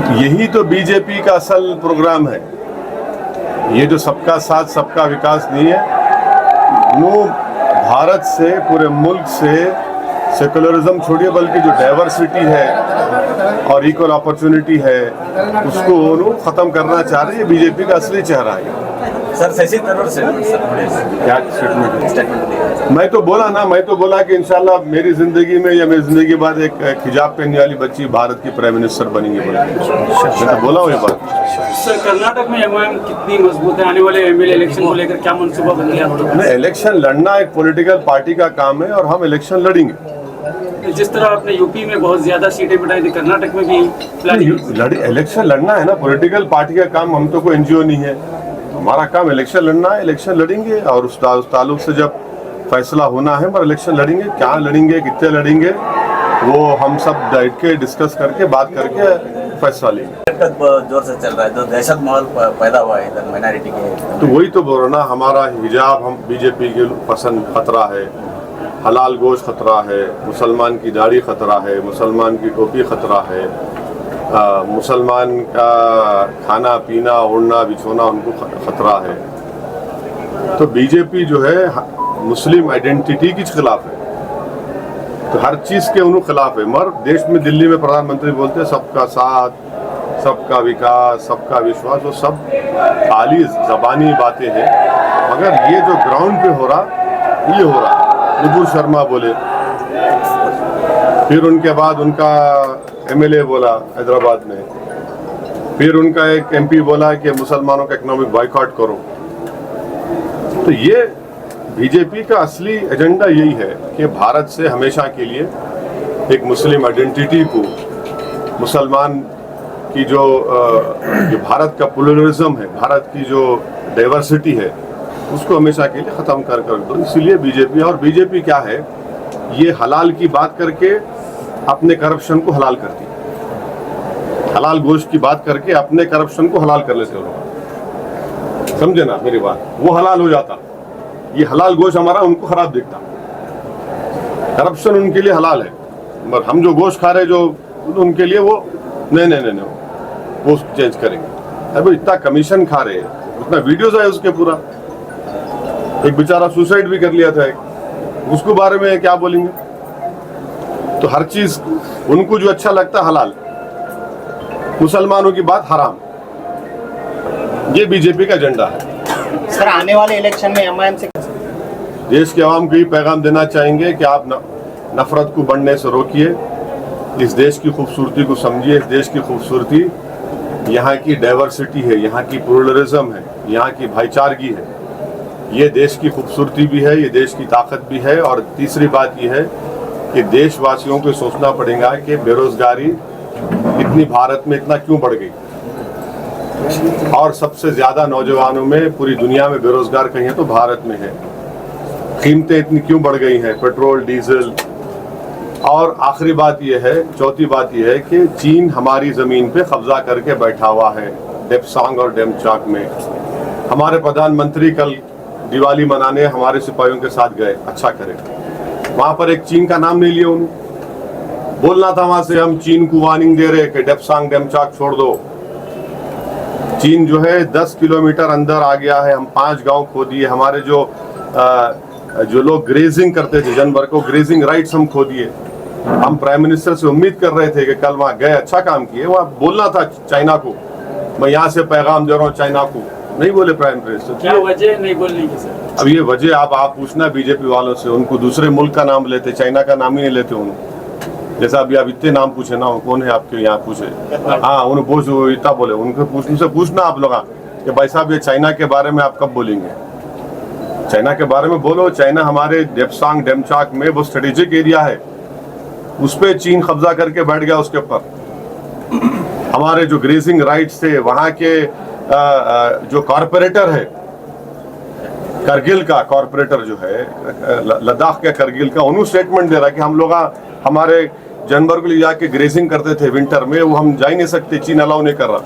यही तो बीजेपी का असल प्रोग्राम है। ये जो सबका साथ सबका विकास नहीं है, वो भारत से, पूरे मुल्क से सेकुलरिज्म छोड़िए, बल्कि जो डाइवर्सिटी है और इक्वल अपॉर्चुनिटी है उसको वो ख़त्म करना चाह रहे हैं। बीजेपी का असली चेहरा है। सर शशि थरूर से क्या स्टेटमेंट? मैं तो बोला कि इंशाल्लाह मेरी जिंदगी में या मेरी जिंदगी के बाद एक हिजाब पहनने वाली बच्ची भारत की प्राइम मिनिस्टर बनेंगी। मैं तो बोला हूँ ये बात। सर कर्नाटक में एमआईएम कितनी मजबूत है? आने वाले एमएलए इलेक्शन को लेकर क्या मनसूबा बन गया? नहीं, इलेक्शन लड़ना एक पॉलिटिकल पार्टी का काम है और हम इलेक्शन लड़ेंगे। जिस तरह आपने यूपी में बहुत ज्यादा सीटें बिठाई थी, कर्नाटक में भी इलेक्शन लड़ना है ना, पॉलिटिकल पार्टी का काम। हम तो कोई एनजीओ नहीं है, हमारा काम इलेक्शन लड़ना है। इलेक्शन लड़ेंगे और उस ताल्लुक से जब फैसला होना है, पर इलेक्शन लड़ेंगे। क्या लड़ेंगे, कितने लड़ेंगे, वो हम सब बैठ के डिस्कस करके बात करके फैसला लेंगे। जोर से चल रहा है, जो दहशत माहौल पैदा हुआ है इधर माइनॉरिटी के, तो वही तो बोल रहा ना, हमारा हिजाब हम बीजेपी के पसंद खतरा है, हलाल गोश्त खतरा है, मुसलमान की दाढ़ी खतरा है, मुसलमान की टोपी खतरा है, मुसलमान का खाना पीना उड़ना बिछोना उनको खतरा है। तो बीजेपी जो है मुस्लिम आइडेंटिटी के खिलाफ है, तो हर चीज़ के उन्होंने खिलाफ है। मगर देश में, दिल्ली में प्रधानमंत्री बोलते हैं सबका साथ, सबका विकास, सबका विश्वास, वो सब खाली ज़बानी बातें हैं। मगर ये जो ग्राउंड पे हो रहा, ये हो रहा। नुपुर शर्मा बोले, फिर उनके बाद उनका एमएलए बोला हैदराबाद में, फिर उनका एक एमपी बोला कि मुसलमानों का इकोनॉमिक बॉयकॉट करो। तो ये बीजेपी का असली एजेंडा यही है कि भारत से हमेशा के लिए एक मुस्लिम आइडेंटिटी को, मुसलमान की जो भारत का प्लुरलिज्म है, भारत की जो डाइवर्सिटी है, उसको हमेशा के लिए ख़त्म कर दो। इसीलिए बीजेपी, और बीजेपी क्या है, ये हलाल की बात करके अपने करप्शन को हलाल करती है। हलाल गोश्त की बात करके अपने करप्शन को हलाल कर लेते लोग। समझे ना मेरी बात? वो हलाल हो जाता, ये हलाल गोश्त हमारा उनको खराब दिखता। करप्शन उनके लिए हलाल है, मगर हम जो गोश्त खा रहे जो उनके लिए वो नहीं वो चेंज करेंगे। अभी इतना कमीशन खा रहे, उतना वीडियोज आए उसके पूरा। एक बेचारा सुसाइड भी कर लिया था, उसको बारे में क्या बोलेंगे? तो हर चीज उनको जो अच्छा लगता हलाल, मुसलमानों की बात हराम। ये बीजेपी का एजेंडा है। सर आने वाले इलेक्शन में एमआईएम से देश के आवाम को ये पैगाम देना चाहेंगे कि आप नफरत को बढ़ने से रोकिए, इस देश की खूबसूरती को समझिए। इस देश की खूबसूरती यहाँ की डाइवर्सिटी है, यहाँ की प्लुरलिज्म है, यहाँ की भाईचारगी है। ये देश की खूबसूरती भी है, ये देश की ताकत भी है। और तीसरी बात ये है कि देशवासियों को सोचना पड़ेगा कि बेरोजगारी इतनी भारत में इतना क्यों बढ़ गई, और सबसे ज्यादा नौजवानों में पूरी दुनिया में बेरोजगार कहीं है तो भारत में है। कीमतें इतनी क्यों बढ़ गई हैं, पेट्रोल डीजल। और आखिरी बात यह है, चौथी बात यह है कि चीन हमारी जमीन पे कब्जा करके बैठा हुआ है, डेप्सांग और डेमचाक में। हमारे प्रधानमंत्री कल दिवाली मनाने हमारे सिपाहियों के साथ गए, अच्छा करें। वहां पर एक चीन का नाम नहीं लिया उन्होंने। बोलना था वहां से, हम चीन को वार्निंग दे रहे कि डेप्सांग डेमचाक छोड़ दो। चीन जो है 10 किलोमीटर अंदर आ गया है। हम 5 गांव खो दिए। हमारे जो लोग ग्रेजिंग करते थे, जानवर को ग्रेजिंग राइट्स हम खो दिए। हम प्राइम मिनिस्टर से उम्मीद कर रहे थे कि कल वहां गए, अच्छा काम किए। वहां बोलना था चाइना को, मैं यहाँ से पैगाम दे रहा हूँ चाइना को, नहीं बोले प्राइम मिनिस्टर। क्या वजह नहीं बोलने की सर? अब ये वजह आप पूछना बीजेपी वालों से। उनको दूसरे मुल्क का नाम लेते, चाइना का नाम ही नहीं लेते उन्होंने। जैसा अभी आप इतने नाम पूछे ना, कौन है आपके यहाँ पूछे, हाँ उन्हें पूछो, इतना बोले उनसे पूछना आप लोग कि भाई साहब ये चाइना के बारे में आप कब बोलेंगे? चाइना के बारे में बोलो। चाइना हमारे डेप्सांग डेमचाक में वो स्ट्रेटेजिक एरिया है, उस पर चीन कब्जा करके बैठ गया उसके ऊपर। हमारे जो ग्रेजिंग राइट्स थे, वहाँ के जो कॉरपोरेटर है, करगिल का कॉरपोरेटर जो है, लद्दाख के करगिल का, उन्होंने स्टेटमेंट दे रहा कि हम लोग हमारे जानवर को ले जाके ग्रेजिंग करते थे विंटर में, वो हम जा ही नहीं सकते, चीन अलाउ नहीं कर रहा।